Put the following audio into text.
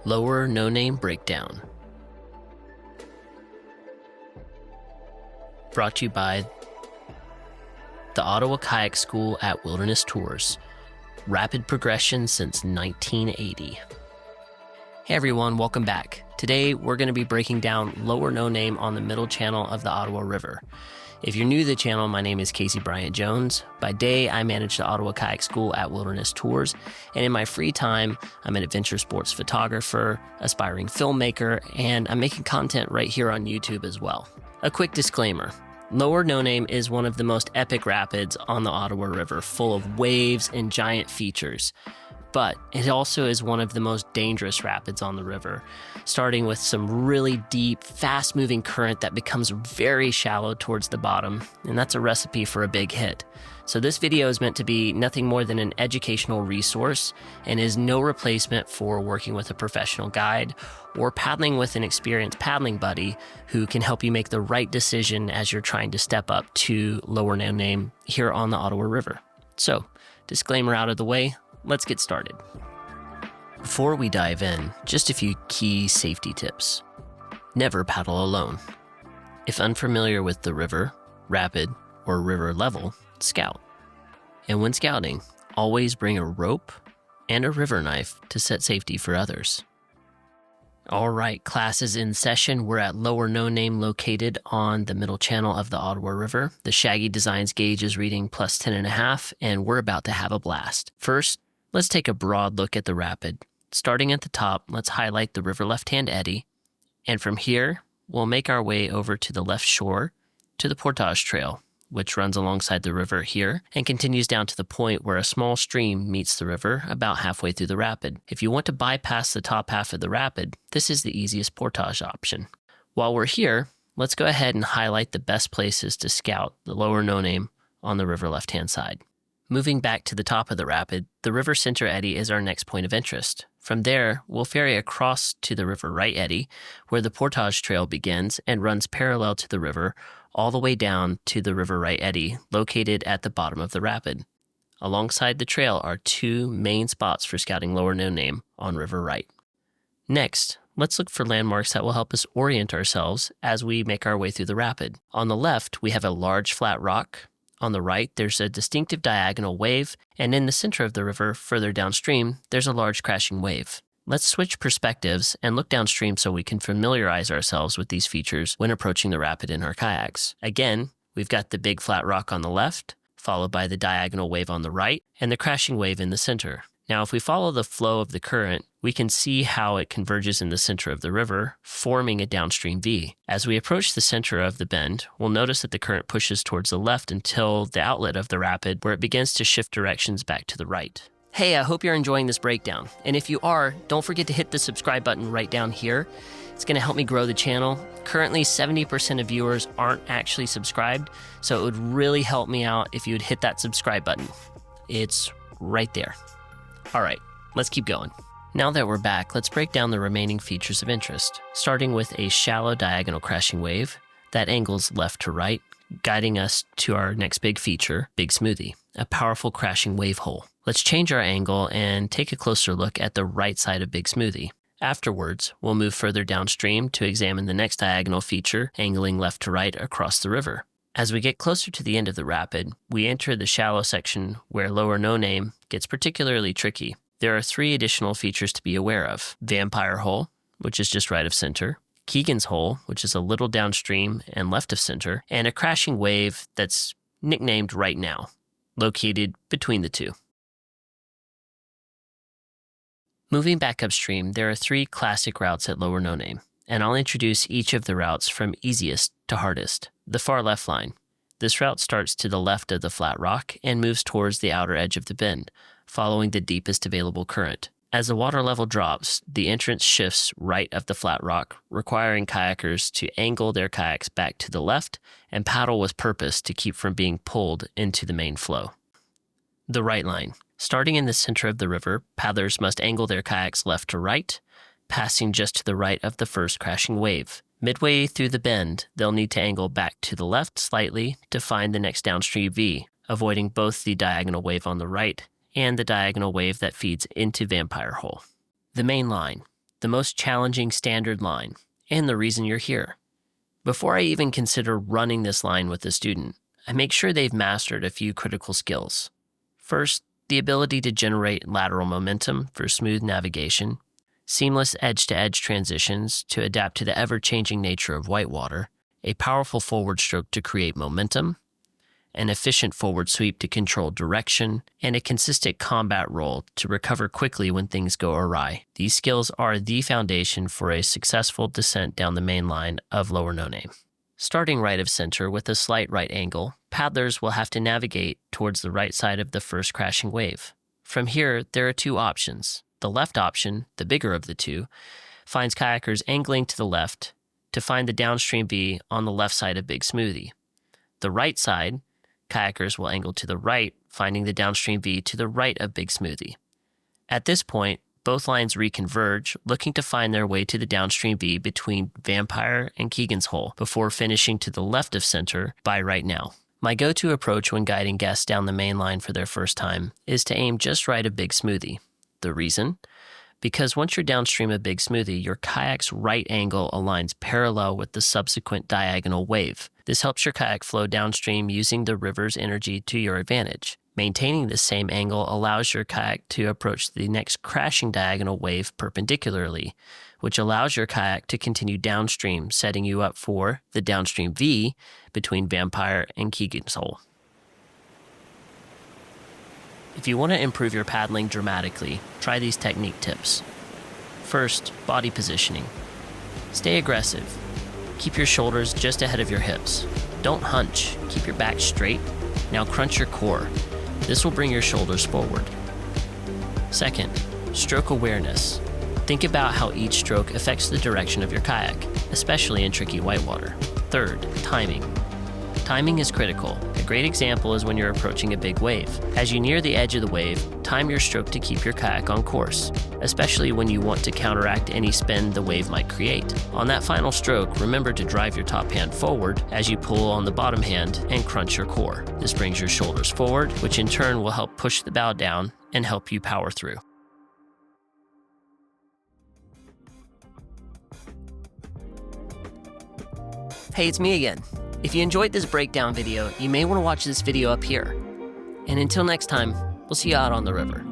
Lower No-Name Breakdown. Brought to you by the Ottawa Kayak School at Wilderness Tours. Rapid progression since 1980. Hey everyone, welcome back. Today we're going to be breaking down Lower No-Name on the middle channel of the Ottawa River. If you're new to the channel, my name is Casey Bryant Jones. By day, I manage the Ottawa Kayak School at Wilderness Tours, and in my free time, I'm an adventure sports photographer, aspiring filmmaker, and I'm making content right here on YouTube as well. A quick disclaimer. Lower No-Name is one of the most epic rapids on the Ottawa River, full of waves and giant features. But it also is one of the most dangerous rapids on the river, starting with some really deep, fast-moving current that becomes very shallow towards the bottom, and that's a recipe for a big hit. So this video is meant to be nothing more than an educational resource and is no replacement for working with a professional guide or paddling with an experienced paddling buddy who can help you make the right decision as you're trying to step up to Lower No-Name here on the Ottawa River. So, disclaimer out of the way. Let's get started. Before we dive in, just a few key safety tips. Never paddle alone. If unfamiliar with the river, rapid, or river level, scout. And when scouting, always bring a rope and a river knife to set safety for others. All right, class is in session. We're at Lower No-Name, located on the middle channel of the Ottawa River. The Shaggy Designs gauge is reading plus 10.5, and we're about to have a blast. First, let's take a broad look at the rapid. Starting at the top, let's highlight the river left-hand eddy, and from here, we'll make our way over to the left shore to the Portage Trail, which runs alongside the river here and continues down to the point where a small stream meets the river about halfway through the rapid. If you want to bypass the top half of the rapid, this is the easiest portage option. While we're here, let's go ahead and highlight the best places to scout the Lower No-Name on the river left-hand side. Moving back to the top of the rapid, the river center eddy is our next point of interest. From there, we'll ferry across to the river right eddy, where the Portage Trail begins and runs parallel to the river all the way down to the river right eddy, located at the bottom of the rapid. Alongside the trail are two main spots for scouting Lower No-Name on river right. Next, let's look for landmarks that will help us orient ourselves as we make our way through the rapid. On the left, we have a large flat rock. On the right, there's a distinctive diagonal wave, and in the center of the river, further downstream, there's a large crashing wave. Let's switch perspectives and look downstream so we can familiarize ourselves with these features when approaching the rapid in our kayaks. Again, we've got the big flat rock on the left, followed by the diagonal wave on the right, and the crashing wave in the center. Now, if we follow the flow of the current, we can see how it converges in the center of the river, forming a downstream V. As we approach the center of the bend, we'll notice that the current pushes towards the left until the outlet of the rapid, where it begins to shift directions back to the right. Hey, I hope you're enjoying this breakdown. And if you are, don't forget to hit the subscribe button right down here. It's going to help me grow the channel. Currently, 70% of viewers aren't actually subscribed, so it would really help me out if you would hit that subscribe button. It's right there. All right, let's keep going. Now that we're back, let's break down the remaining features of interest, starting with a shallow diagonal crashing wave that angles left to right, guiding us to our next big feature, Big Smoothie, a powerful crashing wave hole. Let's change our angle and take a closer look at the right side of Big Smoothie. Afterwards, we'll move further downstream to examine the next diagonal feature, angling left to right across the river. As we get closer to the end of the rapid, we enter the shallow section where Lower No-Name gets particularly tricky. There are three additional features to be aware of: Vampire Hole, which is just right of center, Keegan's Hole, which is a little downstream and left of center, and a crashing wave that's nicknamed Right Now, located between the two. Moving back upstream, there are three classic routes at Lower No-Name, and I'll introduce each of the routes from easiest to hardest. The far left line. This route starts to the left of the flat rock and moves towards the outer edge of the bend, following the deepest available current. As the water level drops, the entrance shifts right of the flat rock, requiring kayakers to angle their kayaks back to the left and paddle with purpose to keep from being pulled into the main flow. The right line. Starting in the center of the river, paddlers must angle their kayaks left to right, passing just to the right of the first crashing wave. Midway through the bend, they'll need to angle back to the left slightly to find the next downstream V, avoiding both the diagonal wave on the right and the diagonal wave that feeds into Vampire Hole. The main line. the most challenging standard line, and the reason you're here. Before I even consider running this line with a student, I make sure they've mastered a few critical skills. First, the ability to generate lateral momentum for smooth navigation, seamless edge-to-edge transitions to adapt to the ever-changing nature of whitewater, a powerful forward stroke to create momentum, an efficient forward sweep to control direction, and a consistent combat roll to recover quickly when things go awry. These skills are the foundation for a successful descent down the main line of Lower No Name. Starting right of center with a slight right angle, paddlers will have to navigate towards the right side of the first crashing wave. From here, there are two options. The left option, the bigger of the two, finds kayakers angling to the left to find the downstream V on the left side of Big Smoothie. The right side, kayakers will angle to the right, finding the downstream V to the right of Big Smoothie. At this point, both lines reconverge, looking to find their way to the downstream V between Vampire and Keegan's Hole before finishing to the left of center by Right Now. My go-to approach when guiding guests down the main line for their first time is to aim just right of Big Smoothie. The reason? Because once you're downstream of Big Smoothie, your kayak's right angle aligns parallel with the subsequent diagonal wave. This helps your kayak flow downstream using the river's energy to your advantage. Maintaining this same angle allows your kayak to approach the next crashing diagonal wave perpendicularly, which allows your kayak to continue downstream, setting you up for the downstream V between Vampire and Keegan's Hole. If you want to improve your paddling dramatically, try these technique tips. First, body positioning. Stay aggressive. Keep your shoulders just ahead of your hips. Don't hunch. Keep your back straight. Now crunch your core. This will bring your shoulders forward. Second, stroke awareness. Think about how each stroke affects the direction of your kayak, especially in tricky whitewater. Third, timing. Timing is critical. A great example is when you're approaching a big wave. As you near the edge of the wave, time your stroke to keep your kayak on course, especially when you want to counteract any spin the wave might create. On that final stroke, remember to drive your top hand forward as you pull on the bottom hand and crunch your core. This brings your shoulders forward, which in turn will help push the bow down and help you power through. Hey, it's me again. If you enjoyed this breakdown video, you may want to watch this video up here. And until next time, we'll see you out on the river.